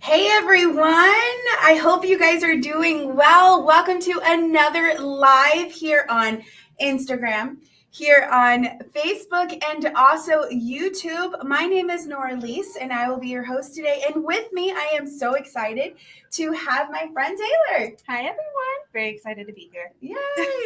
Hey everyone, I hope you guys are doing well. Welcome to another live here on Instagram, here on Facebook, and also YouTube. My name is Nora Lise, and I will be your host today. And with me, I am so excited to have my friend Taylor. Hi everyone, very excited to be here. Yay,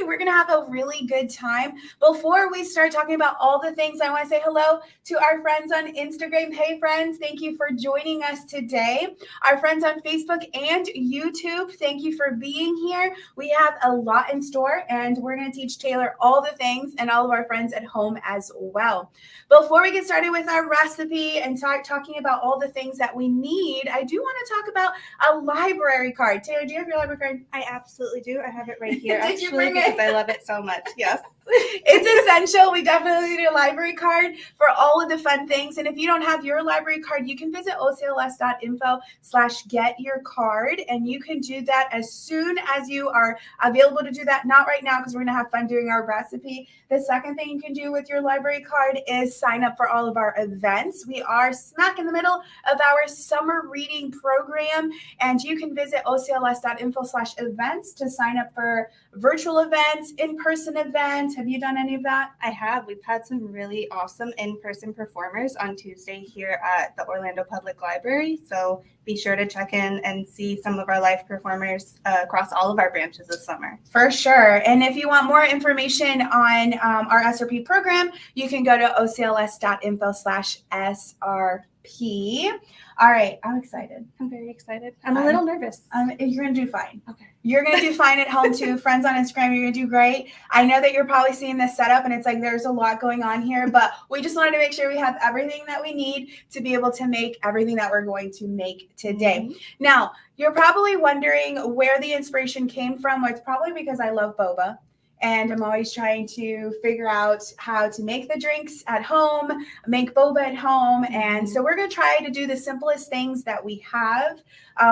we're gonna have a really good time. Before we start talking about all the things, I want to say hello to our friends on Instagram. Hey friends, thank you for joining us today. Our friends on Facebook and YouTube, thank you for being here. We have a lot in store, and we're going to teach Taylor all the things and all of our friends at home as well. Before we get started with our recipe and start talking about all the things that we need, I do want to talk about a library card. Taylor, do you have your library card? I absolutely do. I have it right here Did you actually bring because it? I love it so much. Yes. It's essential. We definitely need a library card for all of the fun things. And if you don't have your library card, you can visit ocls.info/get your card. And you can do that as soon as you are available to do that. Not right now because we're going to have fun doing our recipe. The second thing you can do with your library card is sign up for all of our events. We are smack in the middle of our summer reading program. And you can visit ocls.info/events to sign up for virtual events, in-person events. Have you done any of that? I have. We've had some really awesome in-person performers on Tuesday here at the Orlando Public Library. So be sure to check in and see some of our live performers across all of our branches this summer. For sure. And if you want more information on our SRP program, you can go to ocls.info/SRP. All right. I'm excited. I'm very excited. I'm a little nervous. You're going to do fine. Okay. You're going to do fine at home too. Friends on Instagram, you're going to do great. I know that you're probably seeing this setup and it's like there's a lot going on here, but we just wanted to make sure we have everything that we need to be able to make everything that we're going to make today. Mm-hmm. Now, you're probably wondering where the inspiration came from. Well, it's probably because I love boba. And I'm always trying to figure out how to make the drinks at home, make boba at home. And so we're going to try to do the simplest things that we have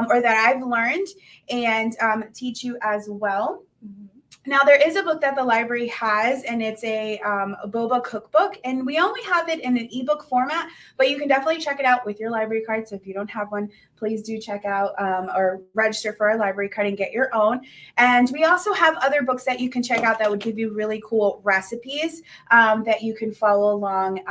or that I've learned and teach you as well. Mm-hmm. Now, there is a book that the library has, and it's a boba cookbook, and we only have it in an ebook format, but you can definitely check it out with your library card. So if you don't have one, please do check out or register for our library card and get your own. And we also have other books that you can check out that would give you really cool recipes that you can follow along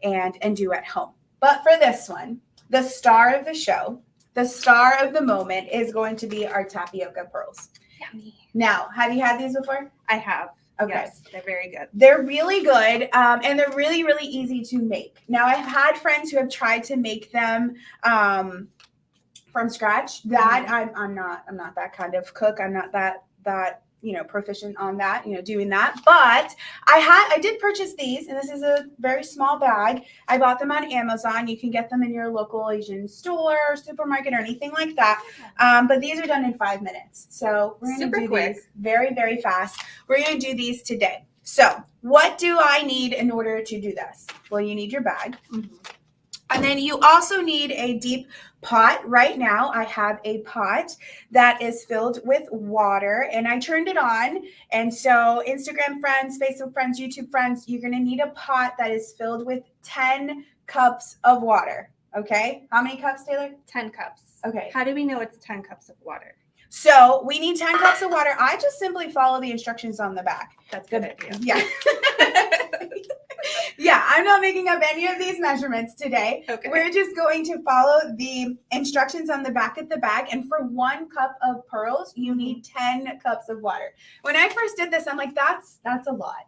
and do at home. But for this one, the star of the show, the star of the moment is going to be our tapioca pearls. Yummy. Now, have you had these before? I have. Okay. Yes, they're very good. They're really good, and they're really, really easy to make. Now, I've had friends who have tried to make them from scratch. That I'm not that kind of cook. I'm not that proficient on that, doing that. But I did purchase these, and this is a very small bag. I bought them on Amazon. You can get them in your local Asian store, supermarket, or anything like that. But these are done in 5 minutes. So we're going to do these very, very fast. We're going to do these today. So what do I need in order to do this? Well, you need your bag. Mm-hmm. And then you also need a deep pot. Right now, I have a pot that is filled with water, and I turned it on. And so Instagram friends, Facebook friends, YouTube friends, you're going to need a pot that is filled with 10 cups of water. Okay? How many cups, Taylor? 10 cups. Okay. How do we know it's 10 cups of water? So we need 10 cups of water. I just simply follow the instructions on the back. That's a good idea. Yeah. Yeah, I'm not making up any of these measurements today. Okay. We're just going to follow the instructions on the back of the bag. And for 1 cup of pearls, you need 10 cups of water. When I first did this, I'm like, that's a lot.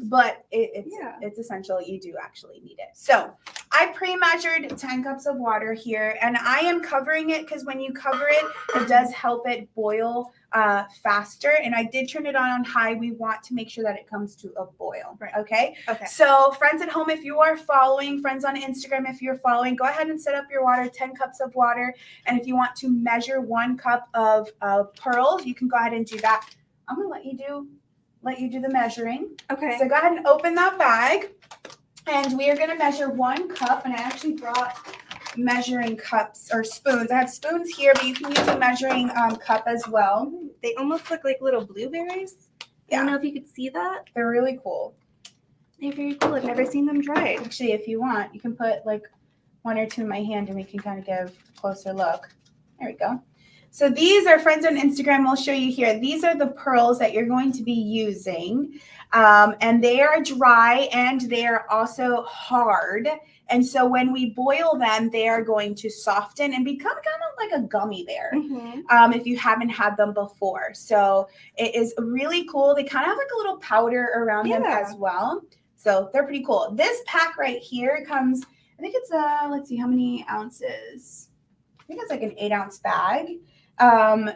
But it's essential. You do actually need it. So I pre-measured 10 cups of water here, and I am covering it because when you cover it, it does help it boil faster. And I did turn it on high. We want to make sure that it comes to a boil. Right. Okay. Okay. So friends at home, if you are following, friends on Instagram, if you're following, go ahead and set up your water, 10 cups of water. And if you want to measure 1 cup of pearls, you can go ahead and do that. I'm going to let you do the measuring. Okay. So go ahead and open that bag. And we are going to measure 1 cup. And I actually brought measuring cups or spoons. I have spoons here, but you can use a measuring cup as well. They almost look like little blueberries. I don't know if you could see that. They're really cool. They're very cool. I've never seen them dried. Actually, if you want, you can put like one or two in my hand and we can kind of give a closer look. There we go. So these are friends on Instagram. I'll show you here. These are the pearls that you're going to be using. And they are dry and they are also hard. And so when we boil them, they are going to soften and become kind of like a gummy bear if you haven't had them before. So it is really cool. They kind of have like a little powder around them as well. So they're pretty cool. This pack right here comes, I think it's let's see how many ounces. I think it's like an 8-ounce bag.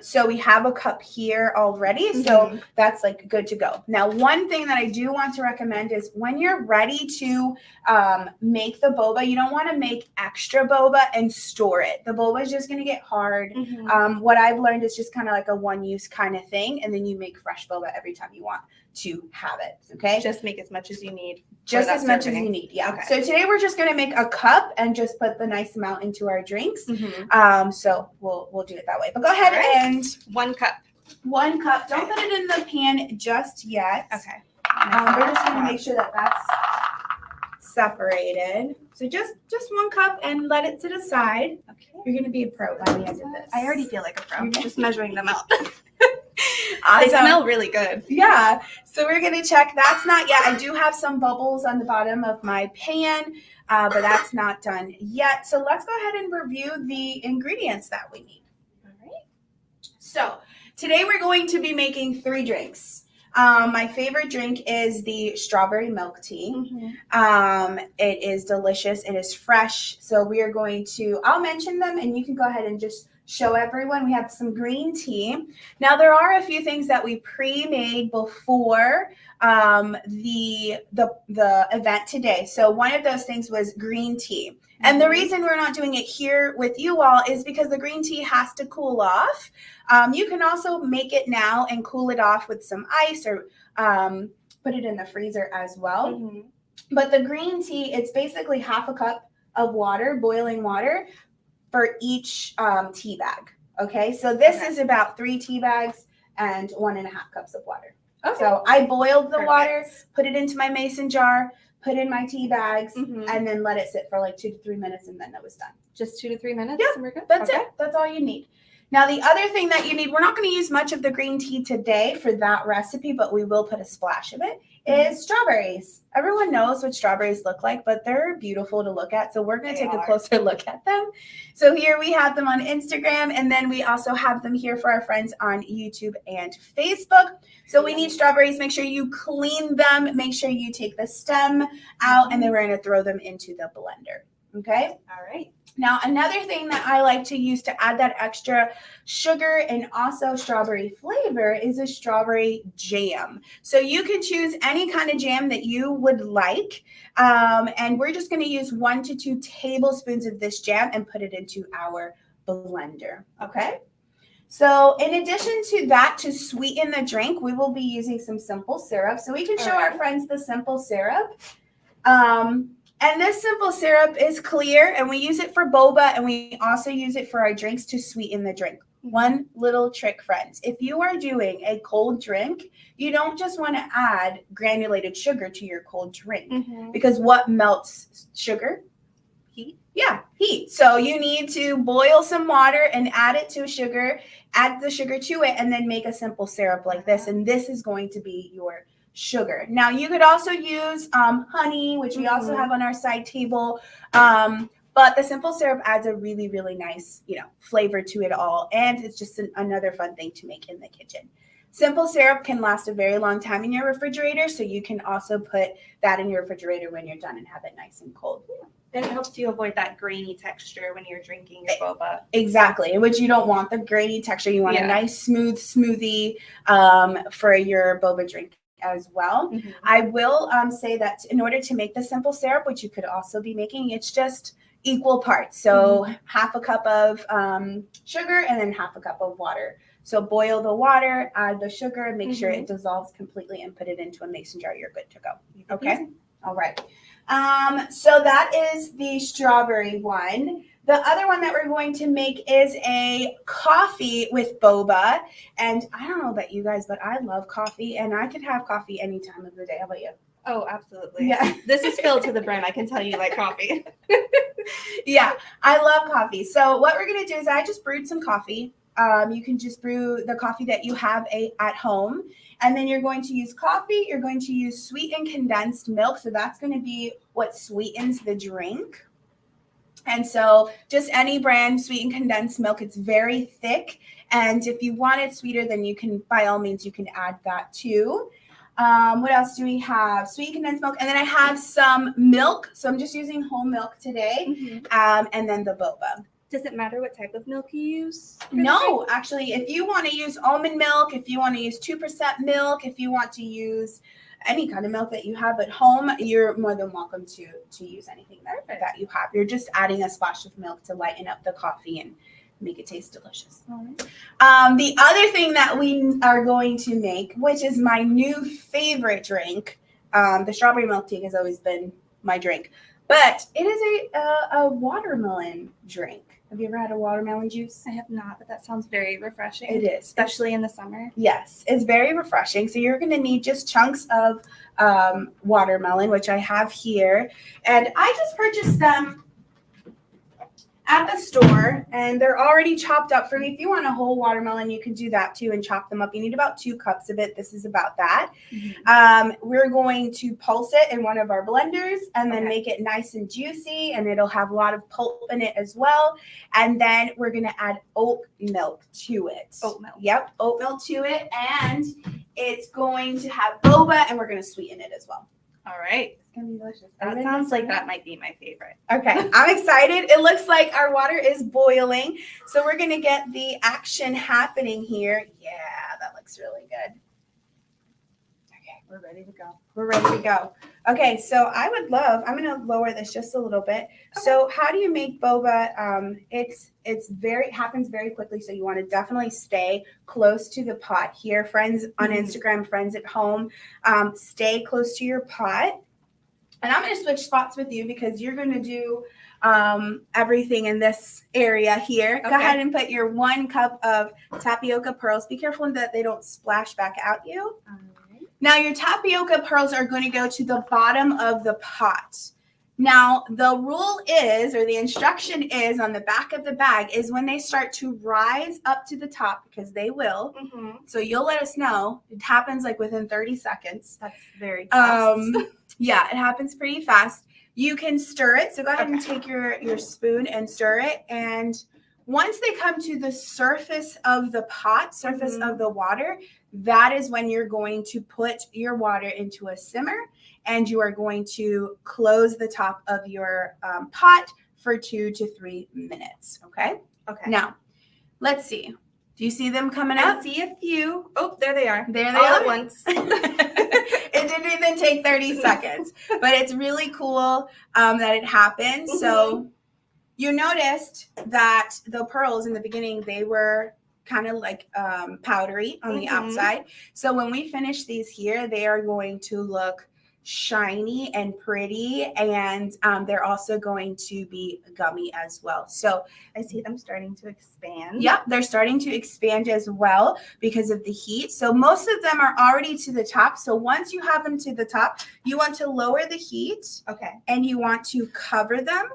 So we have a cup here already. So that's like good to go. Now, one thing that I do want to recommend is when you're ready to make the boba, you don't want to make extra boba and store it. The boba is just going to get hard. What I've learned is just kind of like a one-use kind of thing. And then you make fresh boba every time you want to have it. Okay. Just make as much as you need. Just as much as you need. Yeah. Okay. So today we're just going to make a cup and just put the nice amount into our drinks. So we'll do it that way. But go ahead and 1 cup. 1 cup. Don't put it in the pan just yet. Okay. We're just going to make sure that that's separated. So just 1 cup and let it sit aside. Okay. You're going to be a pro by the end of this. I already feel like a pro. Just measuring them out. Awesome. They smell really good. Yeah. So we're going to check. That's not yet. I do have some bubbles on the bottom of my pan, but that's not done yet. So let's go ahead and review the ingredients that we need. All right. So today we're going to be making 3 drinks. My favorite drink is the strawberry milk tea. It is delicious. It is fresh. So we are going to, I'll mention them and you can go ahead and just show everyone. We have some green tea. Now there are a few things that we pre-made before the event today. So one of those things was green tea. And the reason we're not doing it here with you all is because the green tea has to cool off. You can also make it now and cool it off with some ice or put it in the freezer as well. But the green tea, it's basically half a cup of water, boiling water, for each tea bag. Okay, so this is about 3 tea bags and 1.5 cups of water. Okay. So I boiled the water, put it into my mason jar, put in my tea bags, and then let it sit for like 2 to 3 minutes, and then it was done. Just 2 to 3 minutes? Yeah, and we're good. That's it. That's all you need. Now, the other thing that you need, we're not going to use much of the green tea today for that recipe, but we will put a splash of it, is strawberries. Everyone knows what strawberries look like, but they're beautiful to look at. So we're going to take a closer look at them. So here we have them on Instagram, and then we also have them here for our friends on YouTube and Facebook. So we need strawberries. Make sure you clean them. Make sure you take the stem out, and then we're going to throw them into the blender. Okay? All right. Now, another thing that I like to use to add that extra sugar and also strawberry flavor is a strawberry jam. So you can choose any kind of jam that you would like. And we're just going to use 1 to 2 tablespoons of this jam and put it into our blender. Okay. So in addition to that, to sweeten the drink, we will be using some simple syrup. So we can show our friends the simple syrup. And this simple syrup is clear, and we use it for boba, and we also use it for our drinks to sweeten the drink. One little trick, friends. If you are doing a cold drink, you don't just want to add granulated sugar to your cold drink because what melts sugar? Heat. Yeah, heat. So you need to boil some water and add it to sugar, add the sugar to it, and then make a simple syrup like this. And this is going to be your sugar. Now you could also use honey, which we also have on our side table. But the simple syrup adds a really, really nice, flavor to it all. And it's just another fun thing to make in the kitchen. Simple syrup can last a very long time in your refrigerator. So you can also put that in your refrigerator when you're done and have it nice and cold. Then it helps you avoid that grainy texture when you're drinking your boba. Exactly, which you don't want the grainy texture. You want a nice, smooth smoothie for your boba drink as well. I will say that in order to make the simple syrup, which you could also be making, it's just equal parts. So half a cup of sugar and then half a cup of water. So boil the water, add the sugar, and make sure it dissolves completely and put it into a mason jar. You're good to go. Okay? All right. So that is the strawberry one. The other one that we're going to make is a coffee with boba. And I don't know about you guys, but I love coffee, and I could have coffee any time of the day. How about you? Oh, absolutely. Yeah. This is filled to the brim. I can tell you like coffee. Yeah, I love coffee. So what we're gonna do is I just brewed some coffee. You can just brew the coffee that you have at home, and then you're going to use coffee. You're going to use sweetened condensed milk. So that's going to be what sweetens the drink. And so just any brand sweetened condensed milk, it's very thick. And if you want it sweeter, then you can, by all means, you can add that too. What else do we have? Sweet condensed milk. And then I have some milk. So I'm just using whole milk today. And then the boba. Does it matter what type of milk you use? No, actually, if you want to use almond milk, if you want to use 2% milk, if you want to use any kind of milk that you have at home, you're more than welcome to use anything that you have. You're just adding a splash of milk to lighten up the coffee and make it taste delicious. The other thing that we are going to make, which is my new favorite drink, the strawberry milk tea has always been my drink, but it is a watermelon drink. Have you ever had a watermelon juice? I have not, but that sounds very refreshing. It is. Especially in the summer. Yes, it's very refreshing. So you're going to need just chunks of watermelon, which I have here. And I just purchased them at the store, and they're already chopped up for me. If you want a whole watermelon, you can do that too and chop them up. You need about 2 cups of it. This is about that. We're going to pulse it in one of our blenders and then make it nice and juicy, and it'll have a lot of pulp in it as well. And then we're going to add oat milk to it. Oat milk. Yep, oat milk to it, and it's going to have boba, and we're going to sweeten it as well. All right. It's going to be delicious. That sounds like that might be my favorite. Okay, I'm excited. It looks like our water is boiling. So we're going to get the action happening here. Yeah, that looks really good. Okay, we're ready to go. We're ready to go. Okay, so I'm going to lower this just a little bit. Okay. So how do you make boba? It happens very quickly. So you want to definitely stay close to the pot here. Friends on Instagram, friends at home, stay close to your pot. And I'm going to switch spots with you because you're going to do everything in this area here. Okay. Go ahead and put your 1 cup of tapioca pearls. Be careful that they don't splash back at you. Now, your tapioca pearls are going to go to the bottom of the pot. Now, the rule is, or the instruction is on the back of the bag, is when they start to rise up to the top, because they will. So you'll let us know. It happens like within 30 seconds. That's very fast. Yeah, it happens pretty fast. You can stir it. So go ahead and take your spoon and stir it. And once they come to the surface of the pot, of the water, that is when you're going to put your water into a simmer, and you are going to close the top of your pot for 2 to 3 minutes. Okay. Now, let's see. Do you see them coming up? I see a few. Oh, there they are. There they all are. At once. It didn't even take 30 seconds, but it's really cool that it happened. So you noticed that the pearls in the beginning, they were kind of like powdery on the outside. So when we finish these here, they are going to look shiny and pretty, and they're also going to be gummy as well. So I see them starting to expand. Yep, they're starting to expand as well because of the heat. So most of them are already to the top. So once you have them to the top, you want to lower the heat. And you want to cover them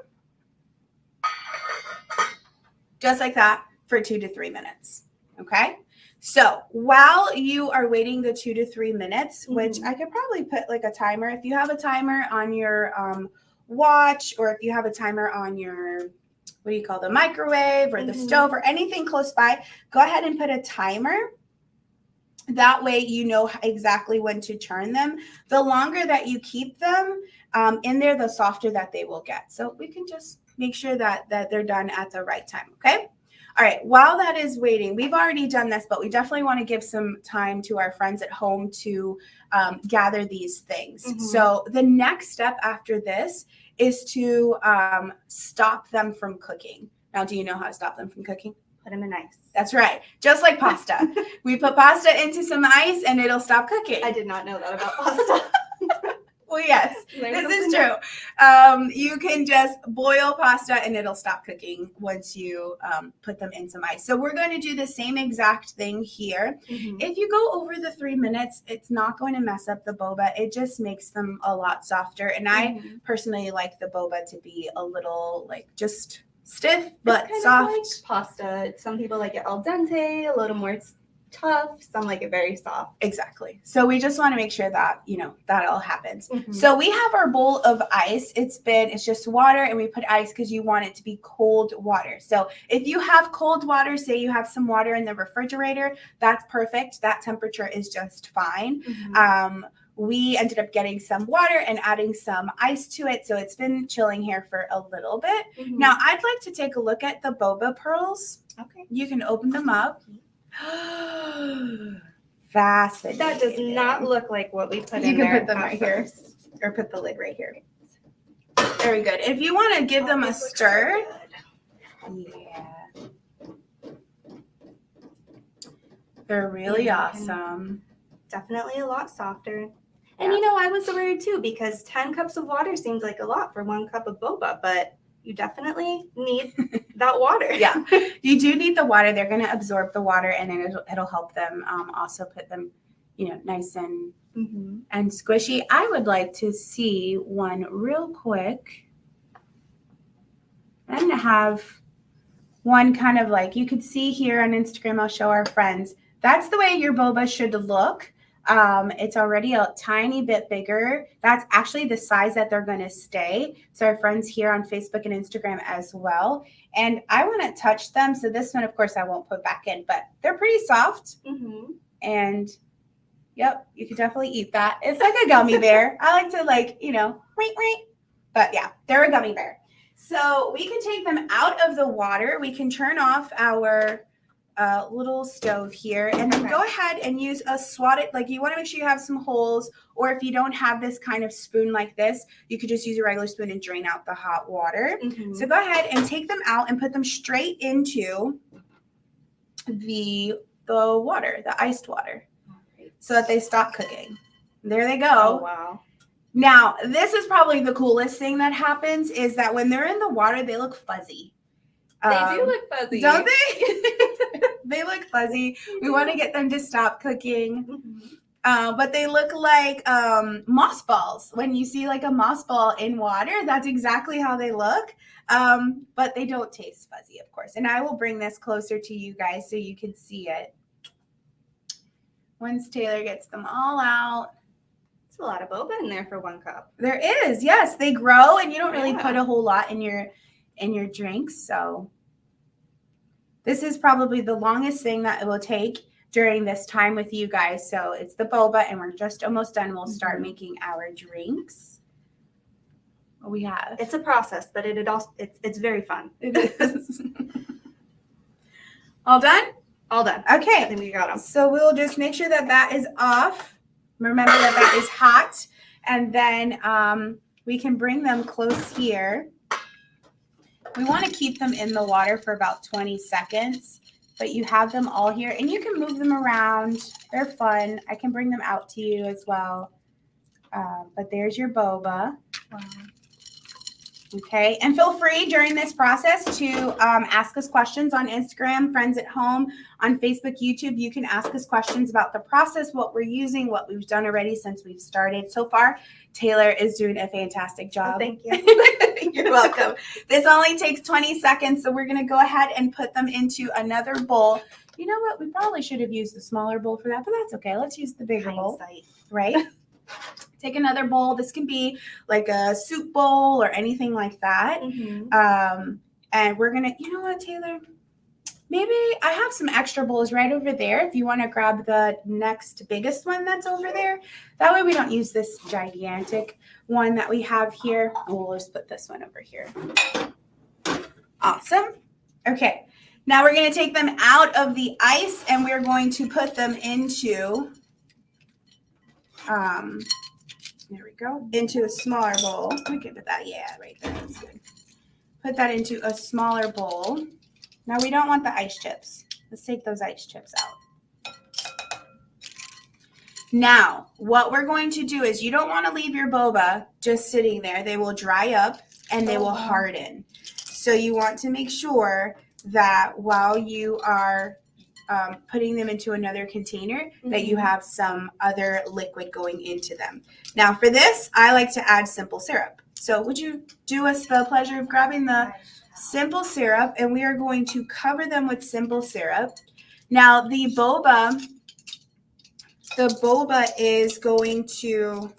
just like that for 2 to 3 minutes. Okay. So while you are waiting the 2 to 3 minutes, which I could probably put like a timer, if you have a timer on your watch, or if you have a timer on your, what do you call the microwave or the stove or anything close by, go ahead and put a timer. That way you know exactly when to turn them. The longer that you keep them in there, the softer that they will get. So we can just make sure that they're done at the right time. Okay. All right, while that is waiting, we've already done this, but we definitely want to give some time to our friends at home to gather these things. So the next step after this is to stop them from cooking. Now, do you know how to stop them from cooking? Put them in ice. That's right. Just like pasta. We put pasta into some ice and it'll stop cooking. I did not know that about pasta. Well, yes, Learn this something is new. true. You can just boil pasta and it'll stop cooking once you put them in some ice. So we're going to do the same exact thing here. Mhm. If you go over the 3 minutes, it's not going to mess up the boba. It just makes them a lot softer. And I Mhm. personally like the boba to be a little like just stiff, but It's kind soft. of like pasta. Some people like it al dente, a little more tough. Some like it very soft. Exactly. So we just want to make sure that, that all happens. Mhm. So we have our bowl of ice. It's just water and we put ice because you want it to be cold water. So if you have cold water, say you have some water in the refrigerator, that's perfect. That temperature is just fine. Mhm. We ended up getting some water and adding some ice to it. So it's been chilling here for a little bit. Mhm. Now I'd like to take a look at the boba pearls. Okay. You can open them up. Fascinating. That does not look like what we put You in can there. put them at right here. first. Or put the lid right here. Very good. If you want to give them a this looks stir. so good. Yeah. They're really Yeah, awesome. Definitely a lot softer. Yeah. And I was worried too because 10 cups of water seems like a lot for 1 cup of boba, but you definitely need that water. Yeah, you do need the water. They're going to absorb the water and then it'll help them also put them, nice and Mhm. and squishy. I would like to see one real quick. I'm going to have one kind of like you could see here on Instagram. I'll show our friends. That's the way your boba should look. It's already a tiny bit bigger. That's actually the size that they're going to stay. So our friends here on Facebook and Instagram as well. And I want to touch them. So this one, of course, I won't put back in, but they're pretty soft. Mhm. And yep, you could definitely eat that. It's like a gummy bear. I like to but yeah, they're a gummy bear. So we can take them out of the water. We can turn off our little stove here and then go ahead and use a swatted, like you want to make sure you have some holes, or if you don't have this kind of spoon like this, you could just use a regular spoon and drain out the hot water. Mhm. So go ahead and take them out and put them straight into the water, the iced water, so that they stop cooking. There they go. Oh, wow. Now, this is probably the coolest thing that happens is that when they're in the water, they look fuzzy. They do look fuzzy. Don't they? They look fuzzy. We want to get them to stop cooking. Mhm. But they look like moss balls. When you see like a moss ball in water, that's exactly how they look. But they don't taste fuzzy, of course. And I will bring this closer to you guys so you can see it. Once Taylor gets them all out. It's a lot of boba in there for 1 cup. There is, yes. They grow and you don't really Yeah. put a whole lot in your drinks. So this is probably the longest thing that it will take during this time with you guys. So it's the boba and we're just almost done. We'll start making our drinks. What we have. It's a process, but it's very fun. It is. All done? All done. I Okay. think we got them. So we'll just make sure that that is off. Remember that that is hot. And then we can bring them close here. We want to keep them in the water for about 20 seconds, but you have them all here and you can move them around. They're fun. I can bring them out to you as well. But there's your boba. Wow. Okay, and feel free during this process to ask us questions on Instagram, Friends at Home, on Facebook, YouTube. You can ask us questions about the process, what we're using, what we've done already since we've started. So far, Taylor is doing a fantastic job. Oh, thank you. You're welcome. This only takes 20 seconds, so we're going to go ahead and put them into another bowl. You know what? We probably should have used the smaller bowl for that, but that's okay. Let's use the bigger bowl, Hindsight. right? Take another bowl. This can be like a soup bowl or anything like that. Mm-hmm. And we're going to, you know what, Taylor? Maybe I have some extra bowls right over there if you want to grab the next biggest one that's over there. That way we don't use this gigantic one that we have here. We'll just put this one over here. Awesome. Okay. Now we're going to take them out of the ice and we're going to put them into, there we go, into a smaller bowl. Let me give it that. Yeah, right there. That's good. Put that into a smaller bowl. Now we don't want the ice chips. Let's take those ice chips out. Now, what we're going to do is you don't want to leave your boba just sitting there. They will dry up and they will harden. So you want to make sure that while you are putting them into another container, that you have some other liquid going into them. Now, for this, I like to add simple syrup. So would you do us the pleasure of grabbing the simple syrup, and we are going to cover them with simple syrup. Now, the boba is going to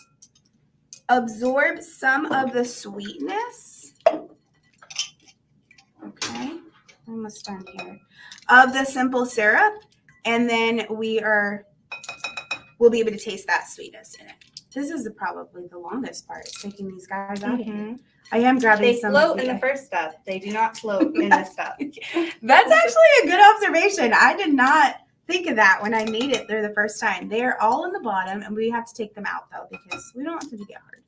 absorb some of the sweetness. Okay, almost done here. Of the simple syrup, and then we'll be able to taste that sweetness in it. This is probably the longest part, taking these guys out of here. I am grabbing some. They float in the first step. They do not float in this step. That's actually a good observation. I did not think of that when I made it there the first time. They are all in the bottom, and we have to take them out, though, because we don't want them to get hard.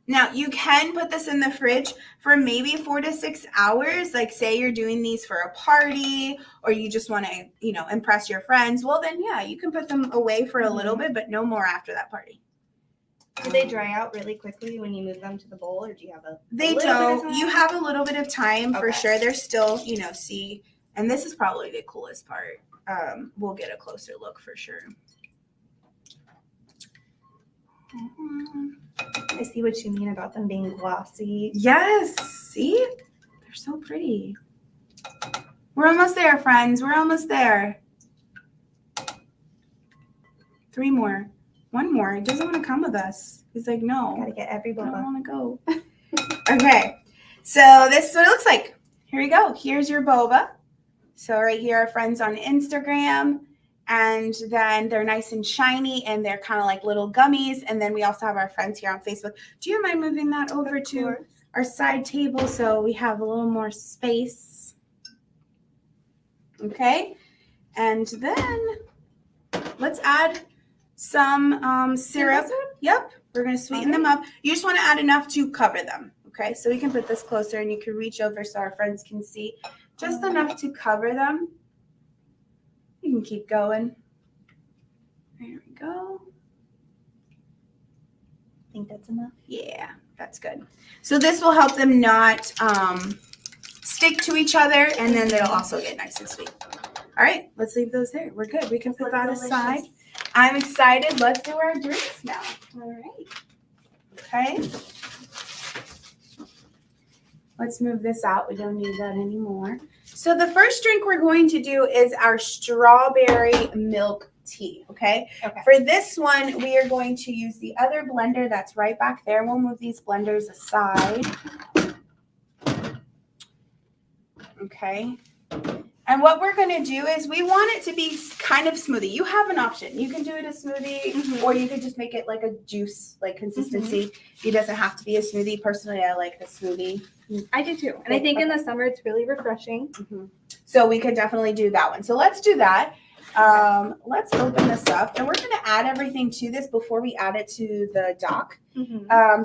Now, you can put this in the fridge for maybe 4 to 6 hours. Like, say you're doing these for a party, or you just want to, impress your friends. Well, then, yeah, you can put them away for a little bit, but no more after that party. Do they dry out really quickly when you move them to the bowl, or do you have a They don't. You have a little bit of time for sure. They're still, see, and this is probably the coolest part. We'll get a closer look for sure. I see what you mean about them being glossy. Yes. See? They're so pretty. We're almost there, friends. We're almost there. 3 more. 1 more. He doesn't want to come with us. He's like, no. Gotta get every boba. I don't want to go. Okay. So this is what it looks like. Here we go. Here's your boba. So right here are friends on Instagram. And then they're nice and shiny, and they're kind of like little gummies. And then we also have our friends here on Facebook. Do you mind moving that over to our side table so we have a little more space? Okay. And then let's add some syrup. Yep. We're going to sweeten them up. You just want to add enough to cover them. Okay. So we can put this closer, and you can reach over so our friends can see. Just enough to cover them. You can keep going. There we go. Think that's enough? Yeah, that's good. So this will help them not stick to each other, and then they'll also get nice and sweet. All right, let's leave those there. We're good. We can put that aside. I'm excited. Let's do our drinks now. All right. Okay. Let's move this out. We don't need that anymore. So the first drink we're going to do is our strawberry milk tea, okay? For this one, we are going to use the other blender that's right back there. We'll move these blenders aside. Okay. And what we're going to do is we want it to be kind of smoothie. You have an option. You can do it a smoothie, or you could just make it like a juice, like consistency. It doesn't have to be a smoothie. Personally, I like the smoothie. I do too. And I think in the summer it's really refreshing. So we could definitely do that one. So let's do that. Let's open this up, and we're going to add everything to this before we add it to the dock.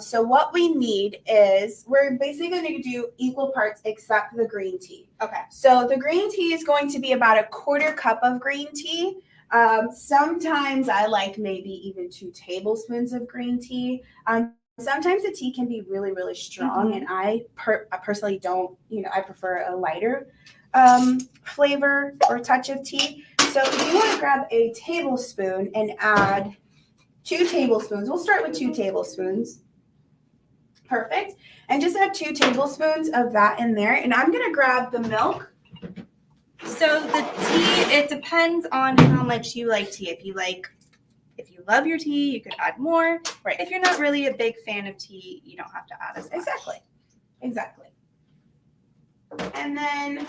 So what we need is we're basically going to do equal parts except the green tea. Okay. So the green tea is going to be about 1/4 cup of green tea. Sometimes I like maybe even 2 tablespoons of green tea. Sometimes the tea can be really, really strong, and I personally don't, I prefer a lighter flavor or touch of tea. So if you want to grab a tablespoon and add 2 tablespoons, we'll start with 2 tablespoons. Perfect. And just add 2 tablespoons of that in there. And I'm going to grab the milk. So the tea, it depends on how much you like tea. If you love your tea, you could add more. Right. If you're not really a big fan of tea, you don't have to add as much. Exactly. And then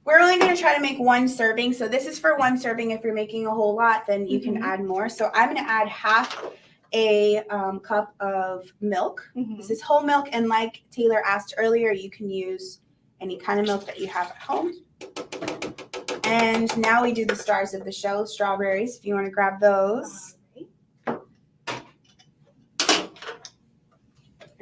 we're only going to try to make 1 serving. So this is for 1 serving. If you're making a whole lot, then you can add more. So I'm going to add half a cup of milk. This is whole milk. And like Taylor asked earlier, you can use any kind of milk that you have at home. And now we do the stars of the show, strawberries, if you want to grab those.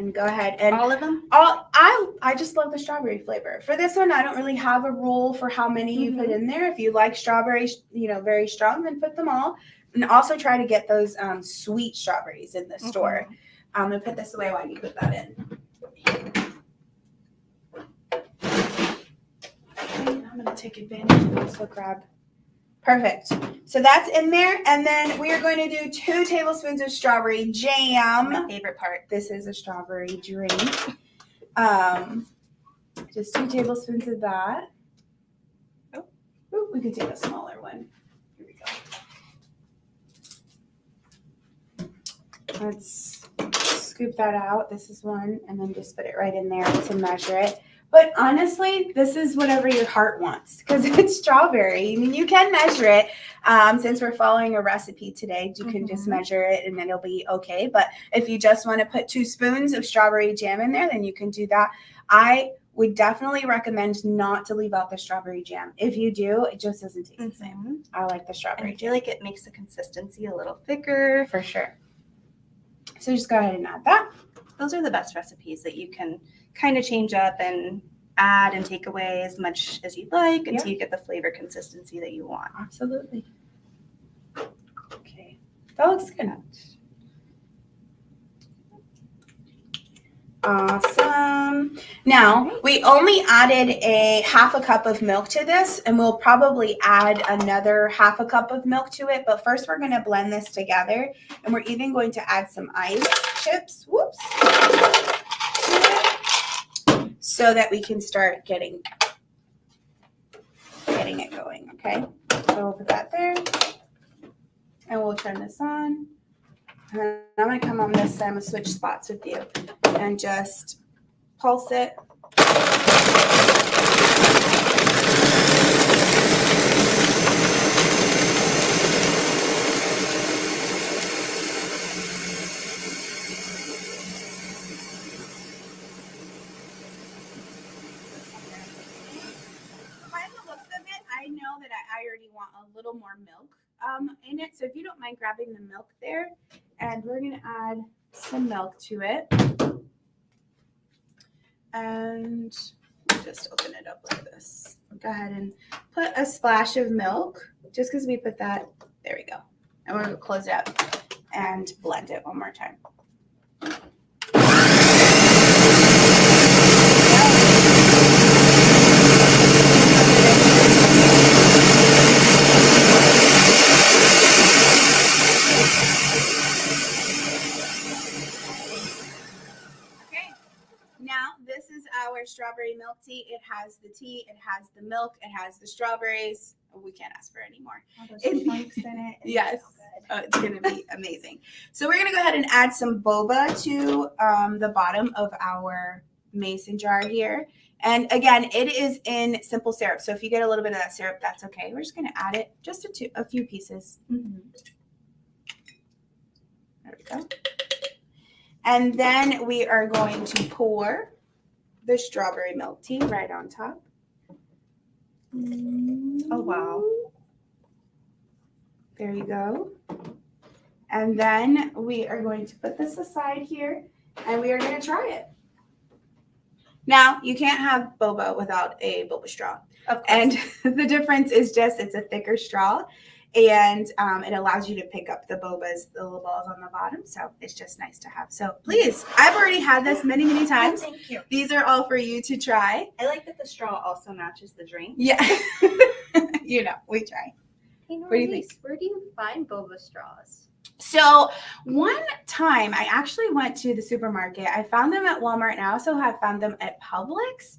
and go ahead and All of them? I just love the strawberry flavor. For this one, I don't really have a rule for how many you put in there. If you like strawberries, very strong, then put them all. And also try to get those sweet strawberries in the store. I'm gonna put this away while you put that in. And I'm gonna take advantage and also grab. Perfect. So that's in there, and then we are going to do 2 tablespoons of strawberry jam. My favorite part. This is a strawberry drink. Just 2 tablespoons of that. Oh, we could take a smaller one. Here we go. Let's scoop that out. This is one, and then just put it right in there to measure it. But honestly, this is whatever your heart wants because it's strawberry. I mean, you can measure it. Since we're following a recipe today, you can just measure it and it'll be okay. But if you just want to put 2 spoons of strawberry jam in there, then you can do that. I would definitely recommend not to leave out the strawberry jam. If you do, it just doesn't taste the same. I like the strawberry I feel like it makes the consistency a little thicker. for sure. So just go ahead and add that. Those are the best recipes that you can kind of change up and add and take away as much as you'd like until you get the flavor consistency that you want. Absolutely. Okay, that looks good. Awesome. Now, we only added a 1/2 cup of milk to this, and we'll probably add another 1/2 cup of milk to it. But first, we're going to blend this together, and we're even going to add some ice chips. Whoops. So that we can start getting it going, okay? So we'll put that there, and we'll turn this on. And then I'm gonna come on this side, I'm gonna switch spots with you, and just pulse it. I know that I already want a little more milk in it. So if you don't mind grabbing the milk there, and we're going to add some milk to it. And we'll just open it up like this. Go ahead and put a splash of milk, just because we put that. There we go. And we're going to close it up and blend it one more time. Now, this is our strawberry milk tea. It has the tea, it has the milk, it has the strawberries. We can't ask for any more. Chunks in it. Yes, it's going to be amazing. So we're going to go ahead and add some boba to the bottom of our mason jar here. And again, it is in simple syrup. So if you get a little bit of that syrup, that's okay. We're just going to add it just a few pieces. There we go. And then we are going to pour the strawberry milk tea right on top. Oh, wow. There you go. And then we are going to put this aside here, and we are going to try it. Now, you can't have boba without a boba straw. And the difference is just it's a thicker straw. And it allows you to pick up the bobas, the little balls on the bottom. So it's just nice to have. So please, I've already had this many, many times. Oh, thank you. These are all for you to try. I like that the straw also matches the drink. Yeah. We try. Hey, What do you think? Where do you find boba straws? So one time I actually went to the supermarket. I found them at Walmart, and I also have found them at Publix.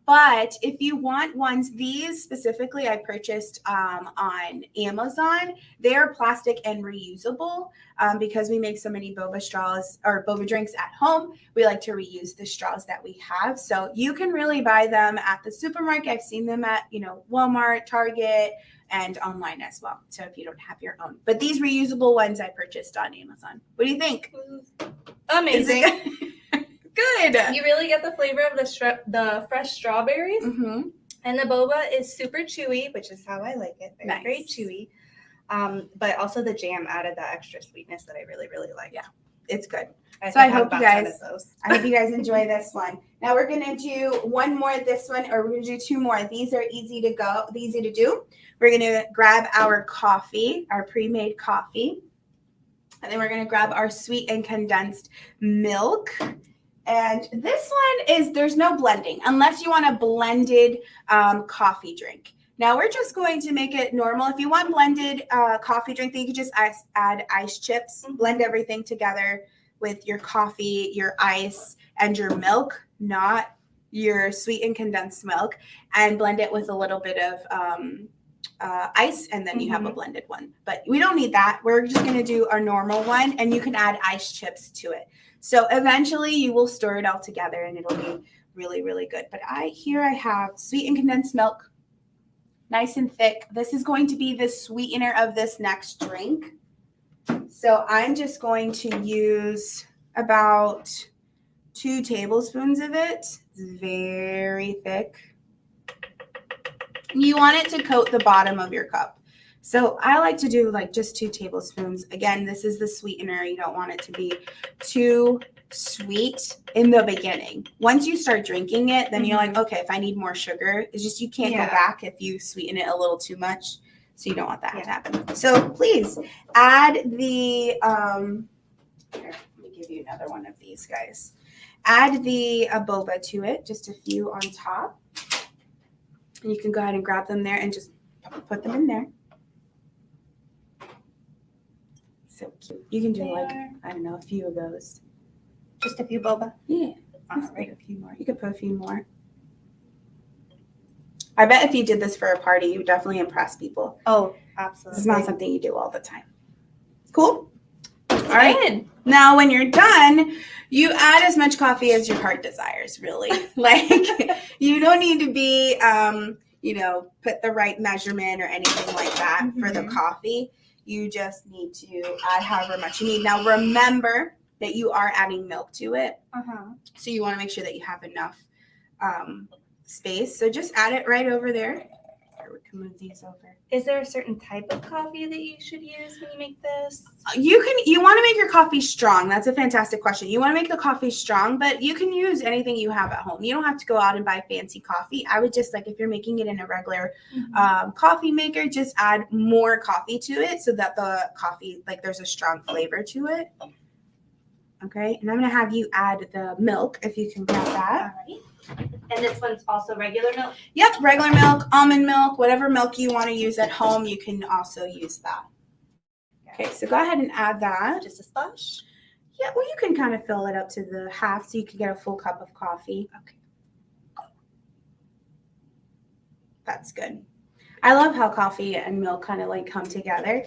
But if you want ones, these specifically I purchased on Amazon. They are plastic and reusable because we make so many boba straws or boba drinks at home. We like to reuse the straws that we have. So you can really buy them at the supermarket. I've seen them at, Walmart, Target, and online as well. So if you don't have your own. But these reusable ones I purchased on Amazon. What do you think? Amazing. Good. You really get the flavor of the fresh strawberries, Mm-hmm. And the boba is super chewy, which is how I like it. Very, very Nice. chewy. But also the jam added that extra sweetness that I really, really like. Yeah. It's good. I So I think hope have you about 10 guys- of those. I hope you guys enjoy this one. Now we're gonna do one more this one, or we're gonna do two more. These are easy to do. We're gonna grab our coffee, our pre-made coffee, and then we're gonna grab our sweet and condensed milk. And this one is, there's no blending unless you want a blended coffee drink. Now we're just going to make it normal. If you want blended coffee drink, then you can just add ice chips, blend everything together with your coffee, your ice, and your milk, not your sweet and condensed milk, and blend it with a little bit of ice, and then you have a blended one. But we don't need that. We're just going to do our normal one, and you can add ice chips to it. So eventually you will stir it all together, and it'll be really, really good. But here I have sweet and condensed milk, nice and thick. This is going to be the sweetener of this next drink. So I'm just going to use about 2 tablespoons of it. It's very thick. You want it to coat the bottom of your cup. So I like to do like just 2 tablespoons. Again, this is the sweetener. You don't want it to be too sweet in the beginning. Once you start drinking it, then you're like, okay, if I need more sugar, it's just you can't go back if you sweeten it a little too much. So you don't want that to happen. So please add the, here, let me give you another one of these guys. Add the boba to it, just a few on top. And you can go ahead and grab them there and just put them in there. So cute. You can do like, I don't know, a few of those. Just a few boba. Yeah. Just put a few more. You could put a few more. I bet if you did this for a party, you would definitely impress people. Oh, This absolutely. is not something you do all the time. Cool? All right. Now, when you're done, you add as much coffee as your heart desires, really. Like, you don't need to be, put the right measurement or anything like that for the coffee. You just need to add however much you need. Now, remember that you are adding milk to it. So you want to make sure that you have enough space. So just add it right over there. Or we can move these over. Is there a certain type of coffee that you should use when you make this? You want to make your coffee strong. That's a fantastic question. You want to make the coffee strong, but you can use anything you have at home. You don't have to go out and buy fancy coffee. I would just, like, if you're making it in a regular coffee maker, just add more coffee to it so that the coffee, like, there's a strong flavor to it. Okay, and I'm going to have you add the milk, if you can grab that. All right. And this one's also regular milk? Yep, regular milk, almond milk, whatever milk you want to use at home, you can also use that. Okay, so go ahead and add that. Just a splash? Yeah, well, you can kind of fill it up to the half so you can get a full cup of coffee. Okay. That's good. I love how coffee and milk kind of like come together.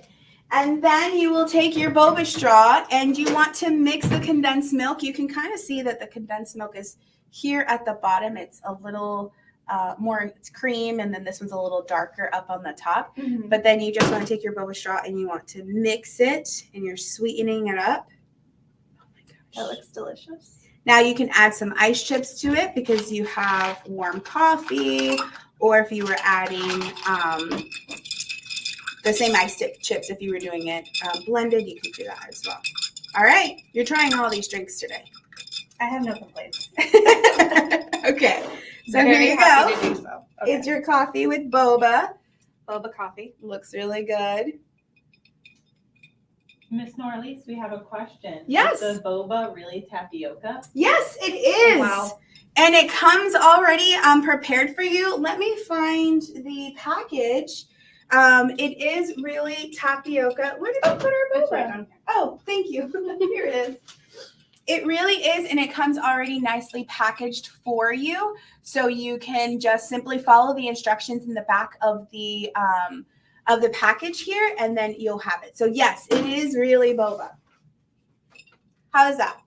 And then you will take your boba straw and you want to mix the condensed milk. You can kind of see that the condensed milk is here at the bottom. It's a little more, it's cream, and then this one's a little darker up on the top. But then you just want to take your boba straw and you want to mix it, and you're sweetening it up. Oh my gosh. That looks delicious. Now you can add some ice chips to it because you have warm coffee, or if you were adding the same ice chips, if you were doing it blended, you can do that as well. All right, you're trying all these drinks today. I have no complaints. Okay, so Very here you happy go. to do so. Okay. It's your coffee with boba. boba coffee. Looks really good. Miss Norlise, we have a question. Yes. Is the boba really tapioca? Yes, it is. Wow. And it comes already prepared for you. Let me find the package. It is really tapioca. Where did you put our It's boba? right on here. Oh, thank you. Here it is. It really is, and it comes already nicely packaged for you. So you can just simply follow the instructions in the back of the package here, and then you'll have it. So yes, it is really boba. How is that?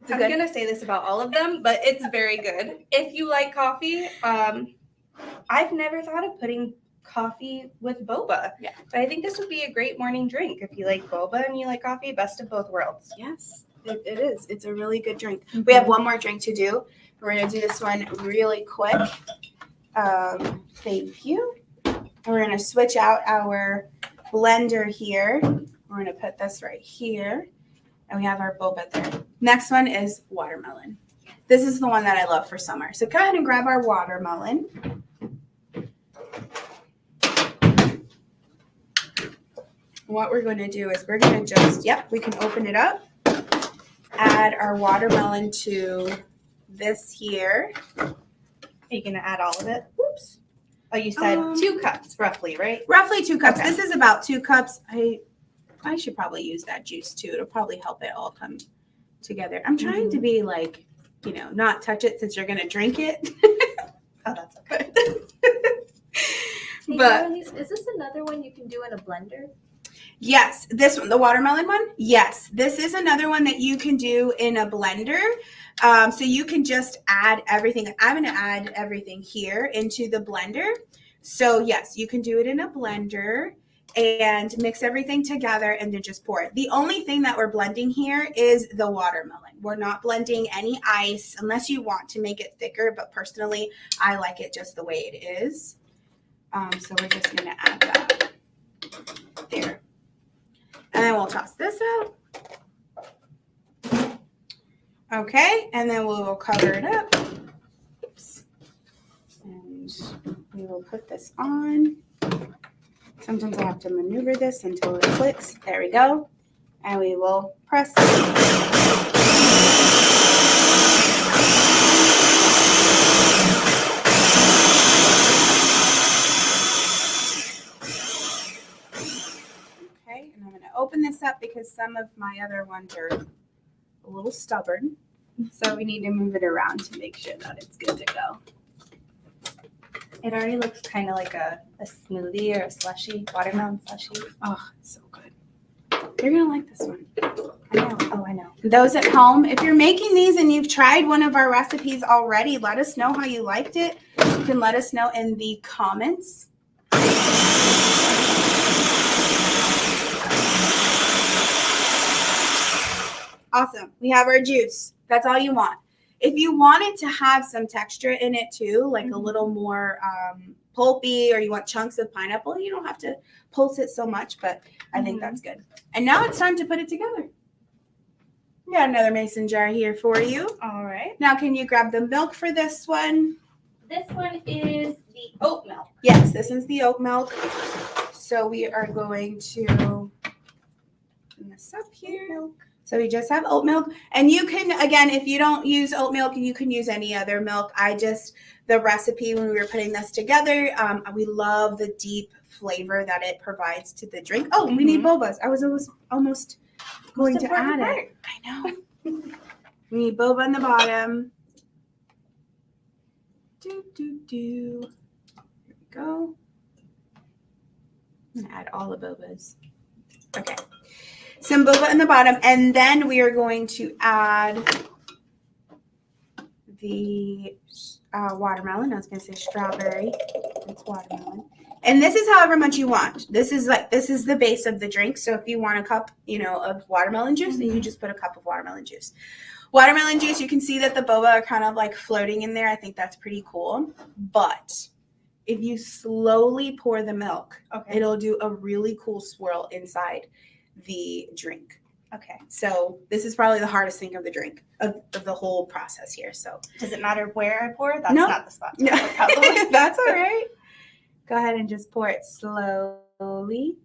I'm going to say this about all of them, but it's very good. If you like coffee, I've never thought of putting coffee with boba. Yeah. But I think this would be a great morning drink. If you like boba and you like coffee, best of both worlds. Yes, it is. It's a really good drink. We have one more drink to do. We're going to do this one really quick. Thank you. And we're going to switch out our blender here. We're going to put this right here. And we have our boba there. Next one is watermelon. This is the one that I love for summer. So go ahead and grab our watermelon. What we're going to do is we're going to just, we can open it up. Add our watermelon to this here. Are you going to add all of it? Oops. Oh, you said 2 cups roughly, right? Roughly 2 cups. Okay. This is about 2 cups. I should probably use that juice too. It'll probably help it all come together. I'm trying to be like, not touch it since you're going to drink it. Oh, that's okay. Hey, But Marlies, is this another one you can do in a blender? yes, this one, the watermelon one. Yes, this is another one that you can do in a blender. So you can just add everything. I'm going to add everything here into the blender. So yes, you can do it in a blender and mix everything together and then just pour it. The only thing that we're blending here is the watermelon. We're not blending any ice unless you want to make it thicker, but personally, I like it just the way it is. So we're just going to add that there. And then we'll toss this out. Okay, and then we will cover it up. Oops. And we will put this on. Sometimes I have to maneuver this until it clicks. There we go. And we will press. Okay, and I'm going to open this up because some of my other ones are a little stubborn. So we need to move it around to make sure that it's good to go. It already looks kind of like a smoothie or a slushy, watermelon slushy. Oh, it's so good. You're going to like this one. I know. Oh, I know. Those at home, if you're making these and you've tried one of our recipes already, let us know how you liked it. You can let us know in the comments. Awesome. We have our juice. That's all you want. If you want it to have some texture in it too, like a little more pulpy, or you want chunks of pineapple, you don't have to pulse it so much, but I think that's good. And now it's time to put it together. We got another mason jar here for you. All right. Now, can you grab the milk for this one? This one is the oat milk. Yes, this is the oat milk. So we are going to put this up here. So we just have oat milk. And you can, again, if you don't use oat milk, you can use any other milk. The recipe when we were putting this together, we love the deep flavor that it provides to the drink. Oh, we need bobas. I was almost going to add it. I know. We need boba on the bottom. Here we go. I'm going to add all the bobas. Okay. Some boba in the bottom, and then we are going to add the watermelon. I was going to say strawberry. It's watermelon. And this is however much you want. This is the base of the drink. So if you want a cup, of watermelon juice, then you just put a cup of watermelon juice. Watermelon juice, you can see that the boba are kind of like floating in there. I think that's pretty cool. But if you slowly pour the milk, it'll do a really cool swirl inside the drink. Okay. So this is probably the hardest thing of the drink, of the whole process here. So does it matter where I pour? That's No. not the spot. no. That's all right. Go ahead and just pour it slowly.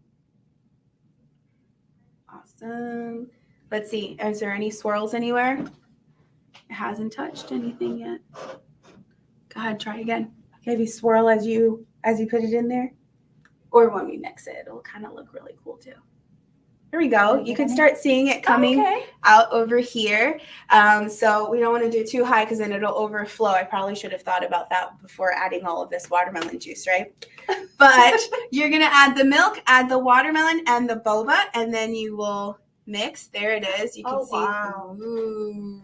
Awesome. Let's see. Is there any swirls anywhere? It hasn't touched anything yet. Go ahead, try again. Maybe swirl as you put it in there. Or when we mix it, it'll kind of look really cool too. There we go. You can start seeing it coming out over here. So we don't want to do too high because then it'll overflow. I probably should have thought about that before adding all of this watermelon juice, right? But you're going to add the milk, add the watermelon, and the boba, and then you will mix. There it is. You can see. Wow. Ooh,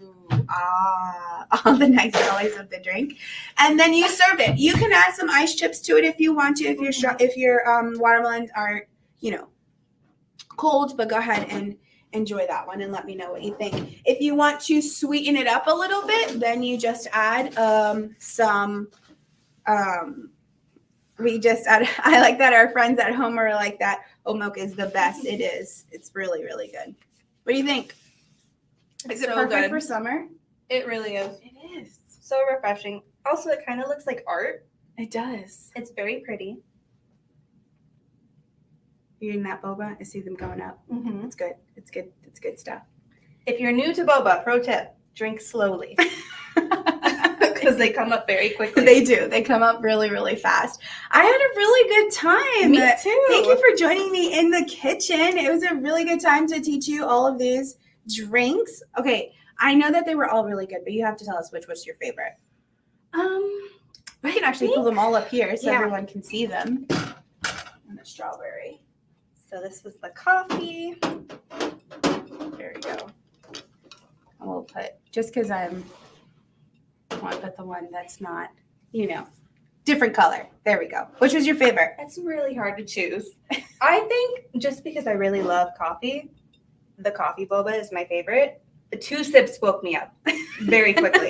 all the nice colors of the drink. And then you serve it. You can add some ice chips to it if you want to, if your watermelons are, cold, but go ahead and enjoy that one and let me know what you think. If you want to sweeten it up a little bit, then you just add some I like that our friends at home are like that. Oat milk is the best. It is. It's really, really good. What do you think? Is it So perfect good. for summer? It really is. It is. So refreshing. Also, it kind of looks like art. It does. It's very pretty. You eating that boba? I see them going up. Mm-hmm. It's good. It's good. It's good stuff. If you're new to boba, pro tip, drink slowly. Because they come up very quickly. They do. They come up really, really fast. I had a really good time. Me too. Thank you for joining me in the kitchen. It was a really good time to teach you all of these drinks. Okay, I know that they were all really good, but you have to tell us which was your favorite. I can actually pull them all up here so Yeah. everyone can see them. And the strawberry. So this was the coffee. There we go. And we'll put, just because I want to put the one that's not, different color. There we go. Which was your favorite? It's really hard to choose. I think just because I really love coffee, the coffee boba is my favorite. The 2 sips woke me up very quickly.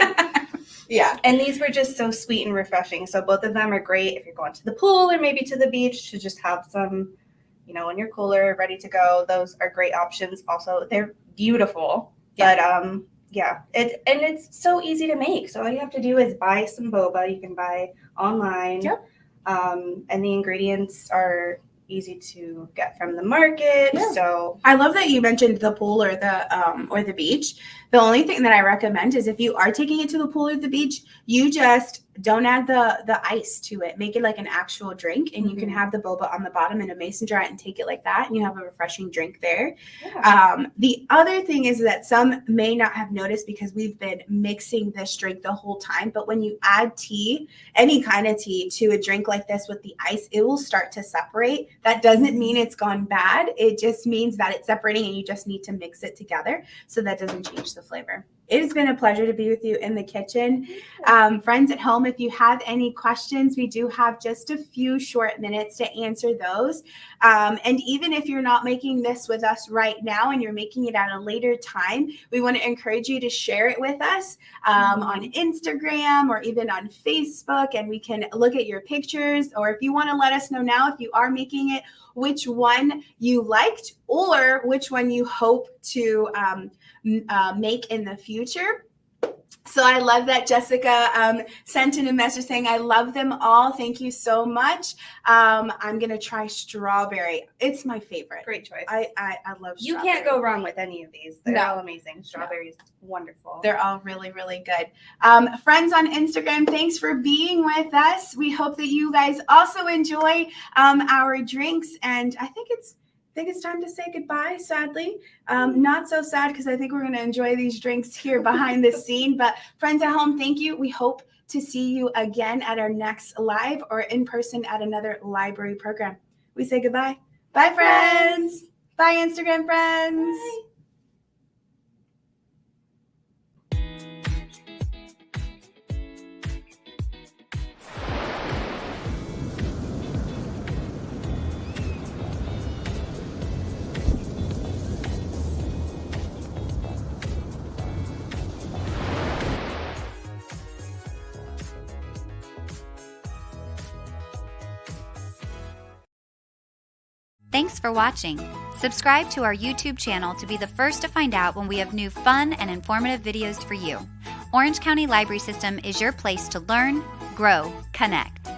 Yeah. And these were just so sweet and refreshing. So both of them are great if you're going to the pool or maybe to the beach to just have some, in your cooler ready to go. Those are great options. Also, they're beautiful. Yeah. But it's so easy to make. So all you have to do is buy some boba. You can buy online. Yep. And the ingredients are easy to get from the market. Yeah. So I love that you mentioned the pool or the beach. The only thing that I recommend is if you are taking it to the pool or the beach, you just don't add the ice to it. Make it like an actual drink, and you can have the boba on the bottom in a mason jar and take it like that, and you have a refreshing drink there. yeah. The other thing is that some may not have noticed because we've been mixing this drink the whole time, but when you add tea, any kind of tea, to a drink like this with the ice, it will start to separate. That doesn't mean it's gone bad. It just means that it's separating and you just need to mix it together so that doesn't change the flavor. It has been a pleasure to be with you in the kitchen. Friends at home, if you have any questions, we do have just a few short minutes to answer those. And even if you're not making this with us right now and you're making it at a later time, we want to encourage you to share it with us on Instagram or even on Facebook, and we can look at your pictures. Or if you want to let us know now, if you are making it, which one you liked or which one you hope to make in the future. So I love that Jessica sent in a message saying, I love them all. Thank you so much. I'm going to try strawberry. It's my favorite. Great choice. I love You strawberry. can't go wrong with any of these. They're No. all amazing. Strawberries, wonderful. They're all really, really good. Friends on Instagram, thanks for being with us. We hope that you guys also enjoy our drinks. And I think it's time to say goodbye, sadly. Not so sad because I think we're going to enjoy these drinks here behind the scene. But friends at home, thank you. We hope to see you again at our next live or in person at another library program. We say goodbye. Bye, friends. Bye, Instagram friends. Bye. Thanks for watching. Subscribe to our YouTube channel to be the first to find out when we have new fun and informative videos for you. Orange County Library System is your place to learn, grow, connect.